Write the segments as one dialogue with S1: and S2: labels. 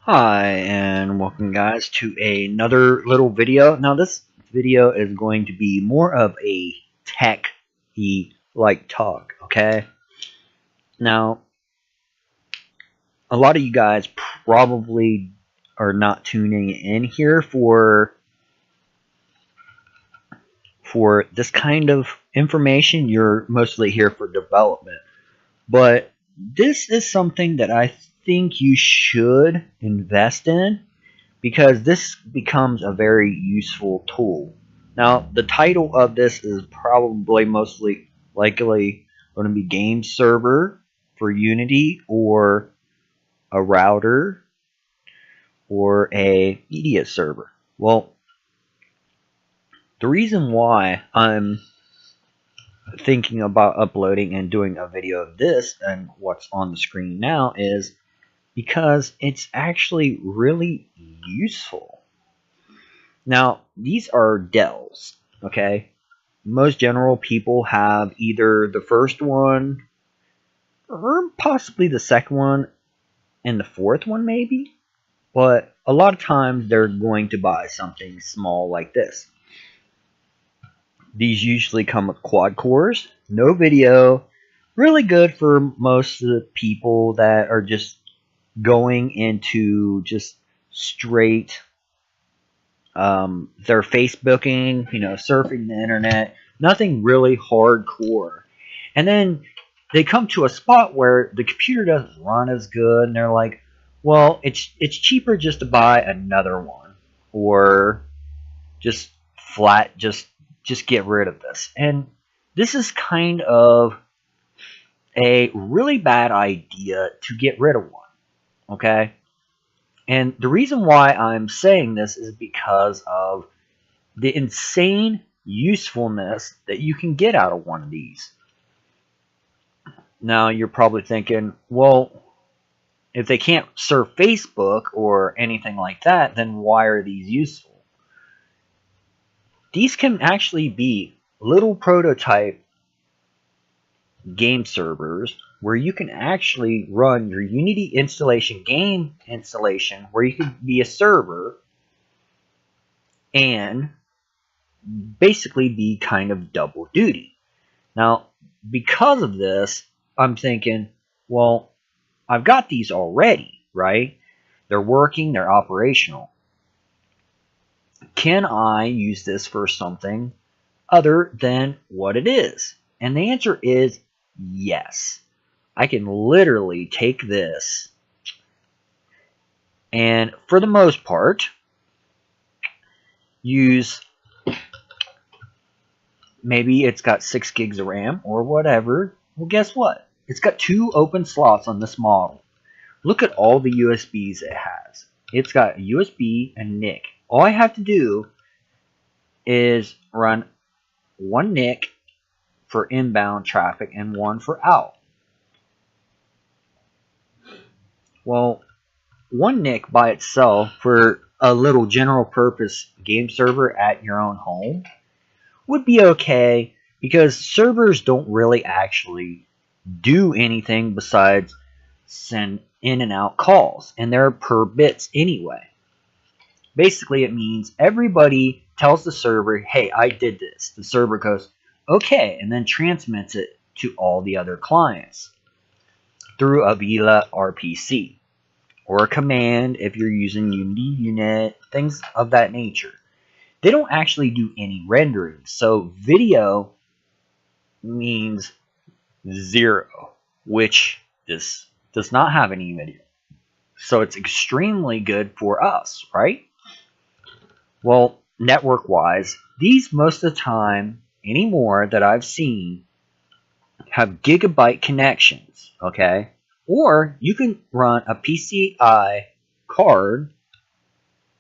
S1: Hi and welcome guys to another little video. Now this video is going to be more of a tech-y like talk, okay? Now a lot of you guys probably are not tuning in here for this kind of information. You're mostly here for development. But this is something that I think you should invest in, because this becomes a very useful tool. Now, the title of this is probably mostly likely going to be game server for Unity, or a router, or a media server. Well, the reason why I'm thinking about uploading and doing a video of this and what's on the screen now is because it's actually really useful. Now, these are Dells, okay? Most general people have either the first one, or possibly the second one, and the fourth one maybe. But a lot of times they're going to buy something small like this. These usually come with quad cores, no video, really good for most of the people that are just going into just straight they're Facebooking, surfing the internet, nothing really hardcore. And then they come to a spot where the computer doesn't run as good, and they're like, well, it's cheaper just to buy another one, or just flat just get rid of this. And this is kind of a really bad idea to get rid of one, okay? And the reason why I'm saying this is because of the insane usefulness that you can get out of one of these. Now, you're probably thinking, well, if they can't surf Facebook or anything like that, then why are these useful? These can actually be little prototype game servers where you can actually run your Unity installation, game installation, where you could be a server and basically be kind of double duty. Now, because of this, I'm thinking, well, I've got these already, right? They're working, they're operational. Can I use this for something other than what it is? And the answer is yes. I can literally take this and, for the most part, use, maybe it's got 6 gigs of RAM or whatever. Well, guess what? It's got 2 open slots on this model. Look at all the USBs it has. It's got a USB and NIC. All I have to do is run one NIC for inbound traffic and one for out. Well, one NIC by itself for a little general purpose game server at your own home would be okay, because servers don't really actually do anything besides send in and out calls, and they're per bits anyway. Basically, it means everybody tells the server, hey, I did this. The server goes, okay, and then transmits it to all the other clients through a VLAN RPC, or a command if you're using Unity Unit, things of that nature. They don't actually do any rendering, so video means 0, which this does not have any video. So it's extremely good for us, right? Well, network-wise, these most of the time anymore that I've seen have gigabyte connections, okay? Or you can run a PCI card.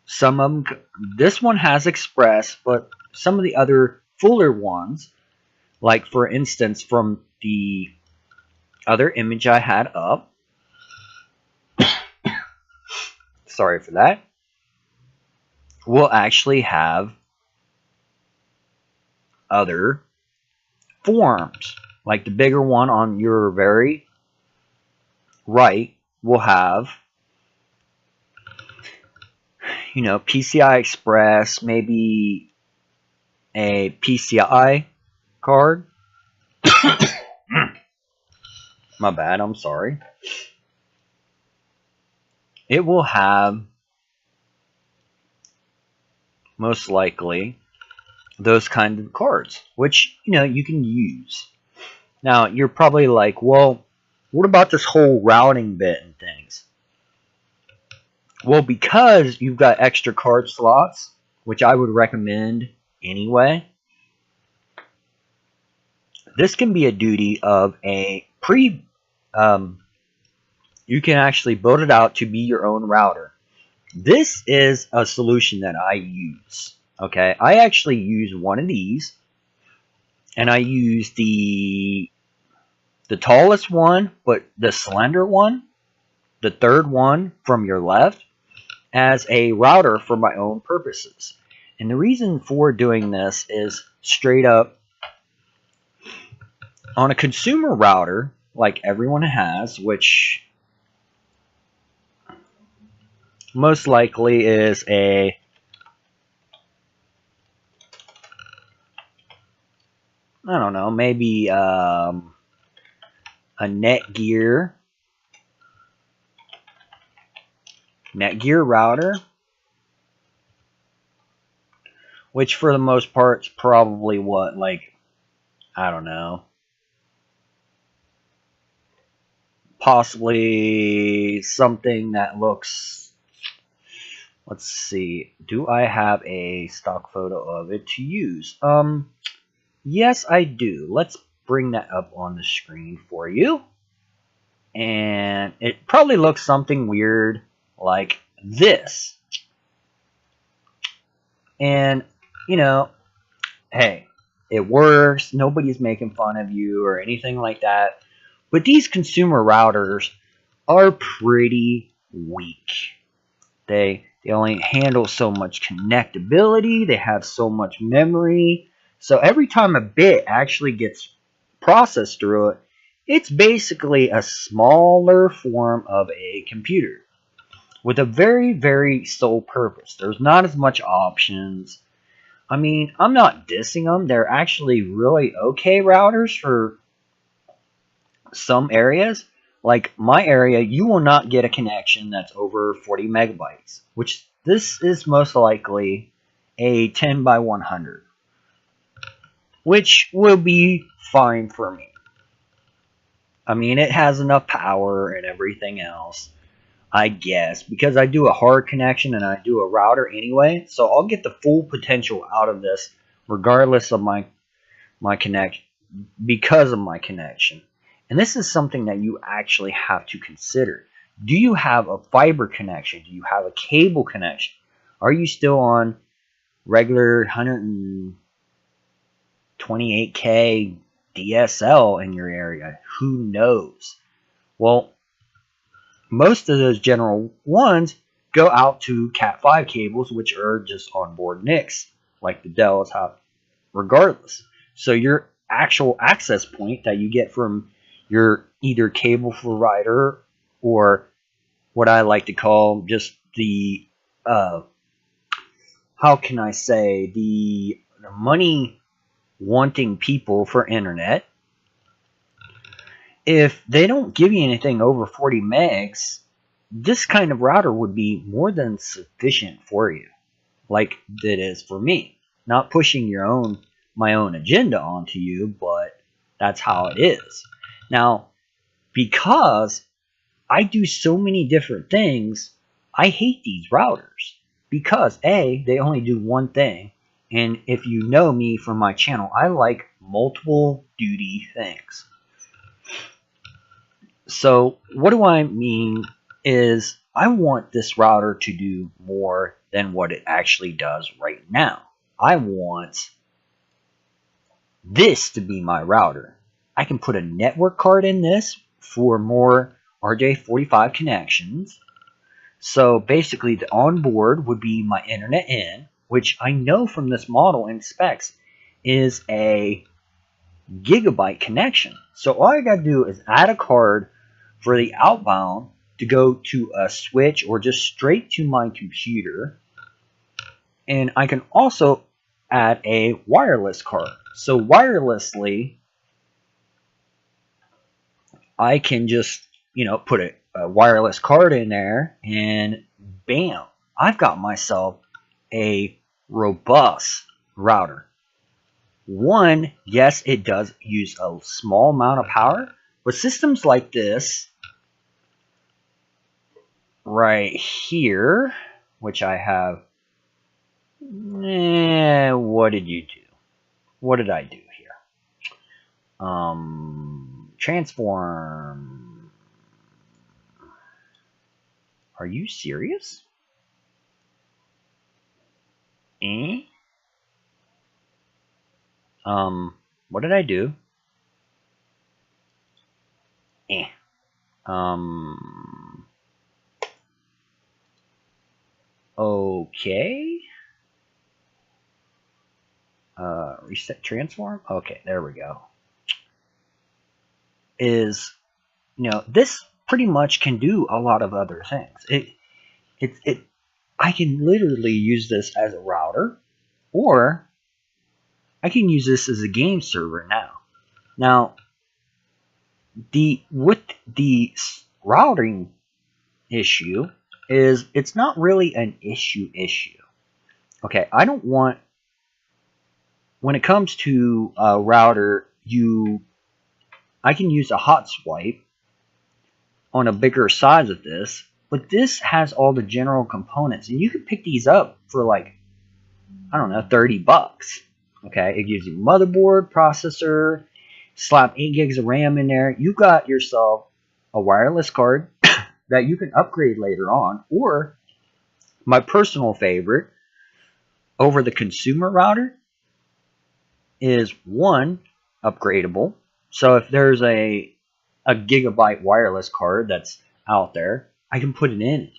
S1: Some of them, this one has Express, but some of the other fuller ones, like for instance from the other image I had up, sorry for that, will actually have other forms. Like the bigger one on your very right will have PCI Express, maybe a PCI card. My bad, I'm sorry. It will have, most likely, those kind of cards, which, you can use. Now, you're probably like, well, what about this whole routing bit and things? Well, because you've got extra card slots, which I would recommend anyway, this can be a duty of a you can actually build it out to be your own router. This is a solution that I use. Okay, I actually use one of these, and I use the tallest one, but the slender one, the third one from your left, as a router for my own purposes. And the reason for doing this is straight up, on a consumer router like everyone has, which most likely is a I don't know, maybe a Netgear router, which for the most part is probably what, like, I don't know, possibly something that looks, let's see, do I have a stock photo of it to use? Yes, I do. Let's bring that up on the screen for you. And it probably looks something weird like this. And, hey, it works. Nobody's making fun of you or anything like that. But these consumer routers are pretty weak. They only handle so much connectability. They have so much memory. So every time a bit actually gets processed through it, it's basically a smaller form of a computer with a very, very sole purpose. There's not as much options. I mean, I'm not dissing them. They're actually really okay routers for some areas. Like my area, you will not get a connection that's over 40 megabytes, which this is most likely a 10 by 100, which will be fine for me. I mean, it has enough power and everything else, I guess, because I do a hard connection and I do a router anyway, so I'll get the full potential out of this regardless of my connection, because of my connection. And this is something that you actually have to consider. Do you have a fiber connection? Do you have a cable connection? Are you still on regular 128K DSL in your area? Who knows? Well, most of those general ones go out to Cat5 cables, which are just onboard NICs, like the Dells have, regardless. So your actual access point that you get from your either cable provider or what I like to call just the, how can I say, the money wanting people for internet, if they don't give you anything over 40 megs, this kind of router would be more than sufficient for you, like it is for me. Not pushing my own agenda onto you, but that's how it is. Now, because I do so many different things, I hate these routers. Because A, they only do one thing, and if you know me from my channel, I like multiple duty things. So what do I mean is I want this router to do more than what it actually does right now. I want this to be my router. I can put a network card in this for more RJ45 connections. So basically the onboard would be my internet in, which I know from this model and specs is a gigabyte connection. So all I got to do is add a card for the outbound to go to a switch or just straight to my computer. And I can also add a wireless card. So wirelessly, I can just, put a wireless card in there, and bam, I've got myself a robust router. One, yes, it does use a small amount of power, but systems like this right here, which I have, what did you do? What did I do here? Transform. Are you serious? What did I do? Okay. Reset transform. Okay, there we go. This pretty much can do a lot of other things. I can literally use this as a router, or I can use this as a game server now. Now, with the routing issue is it's not really an issue. Okay, I don't want, when it comes to a router, I can use a hot swipe on a bigger size of this, but this has all the general components, and you can pick these up for like, I don't know, $30. Okay, it gives you motherboard, processor, slap 8 gigs of RAM in there. You got yourself a wireless card that you can upgrade later on, or my personal favorite over the consumer router is one, upgradable. So if there's a gigabyte wireless card that's out there, I can put it in.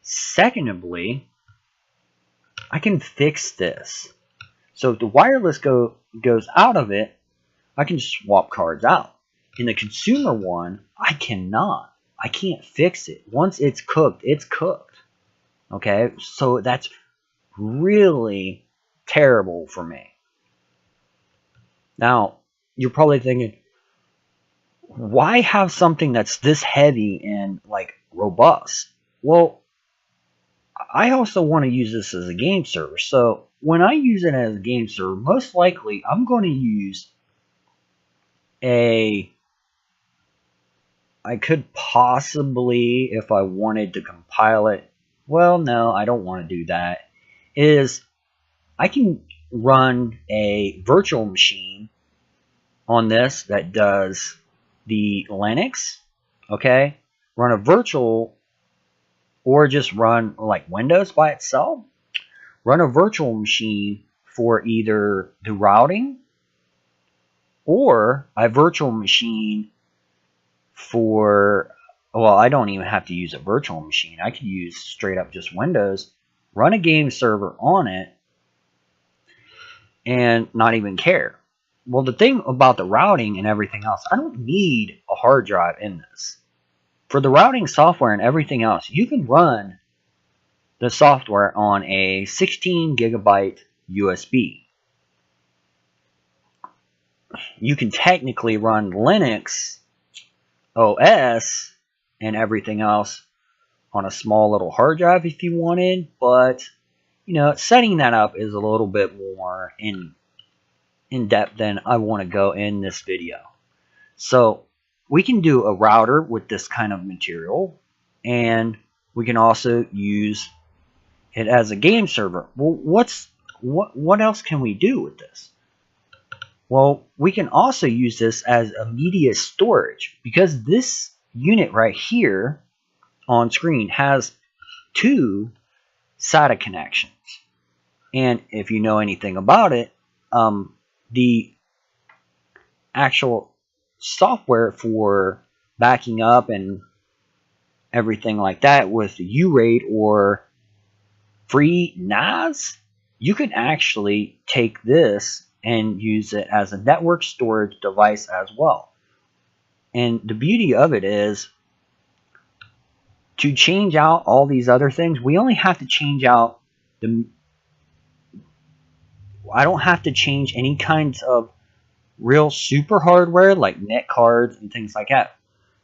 S1: Secondly, I can fix this. So if the wireless goes out of it, I can swap cards out. In the consumer one, I cannot. I can't fix it. Once it's cooked, it's cooked. Okay, so that's really terrible for me. Now, you're probably thinking, why have something that's this heavy and like robust? Well, I also want to use this as a game server. So when I use it as a game server, most likely I'm going to use I could possibly, if I wanted to compile it, well, no, I don't want to do that, is I can run a virtual machine on this that does the Linux, okay? Run a virtual, or just run like Windows by itself. Run a virtual machine for either the routing or a virtual machine for, well, I don't even have to use a virtual machine. I could use straight up just Windows, run a game server on it, and not even care. Well, the thing about the routing and everything else, I don't need a hard drive in this. For the routing software and everything else, you can run the software on a 16 gigabyte USB. You can technically run Linux OS and everything else on a small little hard drive if you wanted, but setting that up is a little bit more in depth than I want to go in this video. So we can do a router with this kind of material, and we can also use it as a game server. Well, what else can we do with this? Well, we can also use this as a media storage, because this unit right here on screen has 2 SATA connections. And if you know anything about it, the actual software for backing up and everything like that with URAID or FreeNAS, you can actually take this and use it as a network storage device as well. And the beauty of it is, to change out all these other things, we only have to change out the I don't have to change any kinds of real super hardware like net cards and things like that.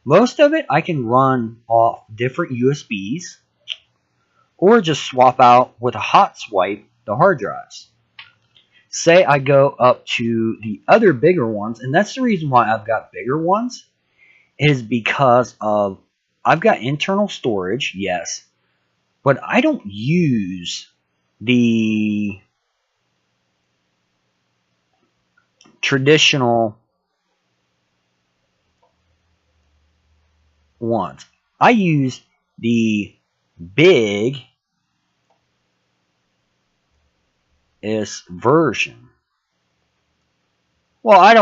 S1: Most of it I can run off different USBs or just swap out with a hot swipe the hard drives. Say I go up to the other bigger ones, and that's the reason why I've got bigger ones, is because of I've got internal storage, yes, but I don't use the traditional ones. I use the big version. Well, I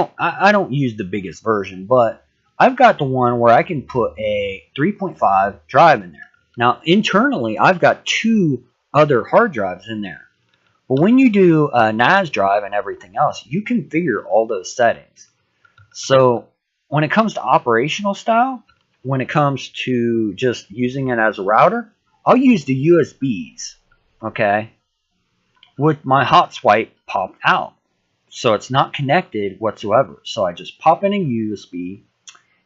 S1: don't use the biggest version, but I've got the one where I can put a 3.5 drive in there. Now, internally, I've got 2 other hard drives in there. But when you do a NAS drive and everything else, you configure all those settings. So when it comes to operational style, when it comes to just using it as a router, I'll use the USBs, okay, with my hot swipe popped out. So it's not connected whatsoever. So I just pop in a USB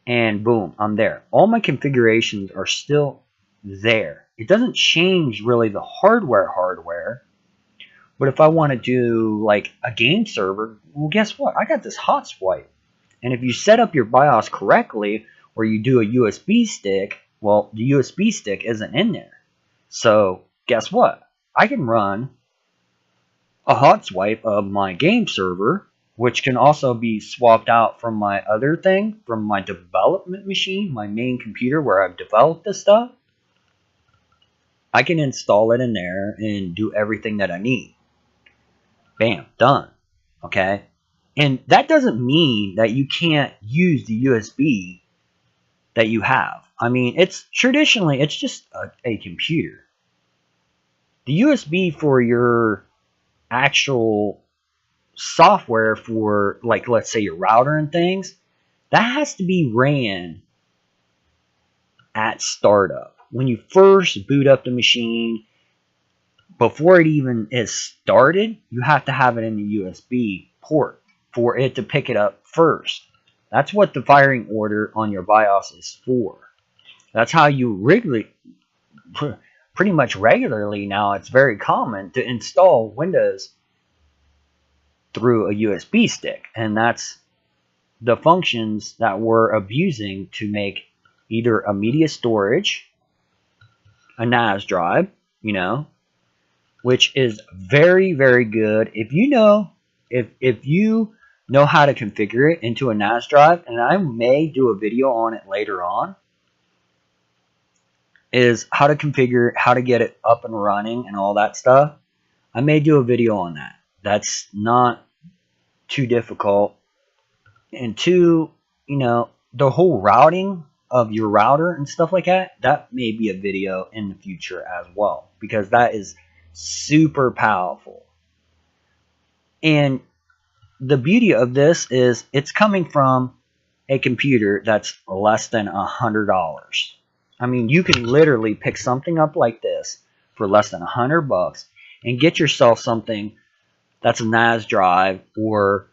S1: and boom, I'm there. All my configurations are still there. It doesn't change really the hardware. But if I want to do like a game server, well, guess what? I got this hot swipe. And if you set up your BIOS correctly, or you do a USB stick, well, the USB stick isn't in there. So guess what? I can run a hot swipe of my game server, which can also be swapped out from my other thing, from my development machine, my main computer where I've developed this stuff. I can install it in there and do everything that I need. Bam, done. Okay? And that doesn't mean that you can't use the USB that you have. I mean, it's traditionally, it's just a computer. The USB for your actual software for, like, let's say your router and things, that has to be ran at startup. When you first boot up the machine, before it even is started, you have to have it in the USB port for it to pick it up first. That's what the firing order on your BIOS is for. That's how you pretty much regularly now, it's very common to install Windows through a USB stick. And that's the functions that we're abusing to make either a media storage, a NAS drive, you know, which is very, very good. If you know, if you know how to configure it into a NAS drive, and I may do a video on it later on, is how to configure, how to get it up and running and all that stuff. I may do a video on that. That's not too difficult. And two, you know, the whole routing of your router and stuff like that, that may be a video in the future as well, because that is super powerful. And the beauty of this is it's coming from a computer that's less than $100. I mean, you can literally pick something up like this for less than $100 and get yourself something that's a NAS drive, or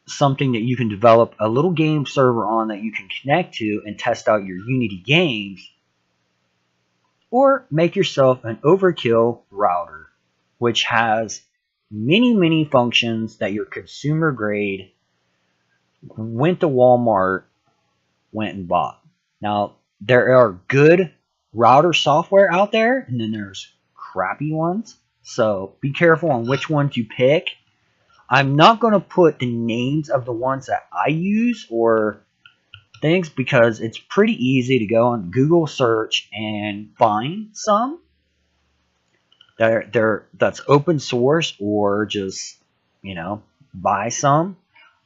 S1: something that you can develop a little game server on that you can connect to and test out your Unity games, or make yourself an overkill router, which has many functions that your consumer grade went to Walmart, went and bought. Now, there are good router software out there, and then there's crappy ones. So be careful on which ones you pick. I'm not going to put the names of the ones that I use or things, because it's pretty easy to go on Google search and find some that's open source, or just, you know, buy some.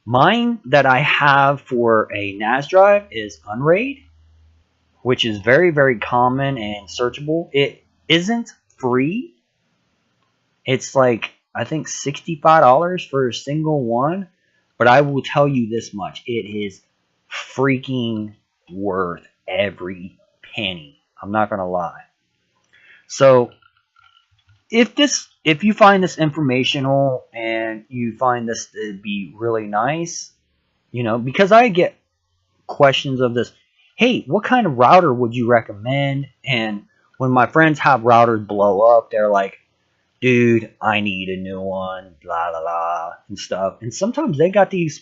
S1: Mine that I have for a NAS drive is Unraid, which is very common and searchable. It isn't free. It's like, I think $65 for a single one, but I will tell you this much: it is freaking worth every penny. I'm not gonna lie. So if if you find this informational and you find this to be really nice, because I get questions of this, hey, what kind of router would you recommend? And when my friends have routers blow up, they're like, dude, I need a new one, blah blah blah, and stuff. And sometimes they got these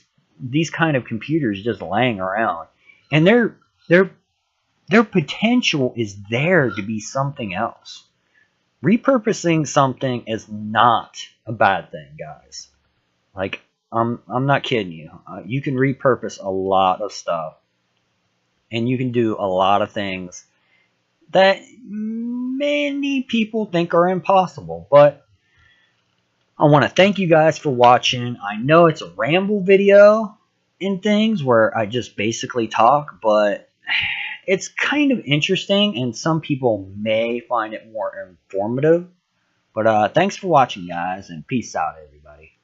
S1: kind of computers just laying around, and their potential is there to be something else. Repurposing something is not a bad thing, guys. Like, I'm not kidding you. You can repurpose a lot of stuff, and you can do a lot of things that many people think are impossible. But I want to thank you guys for watching. I know it's a ramble video and things where I just basically talk, but it's kind of interesting, and some people may find it more informative. But thanks for watching, guys, and peace out, everybody.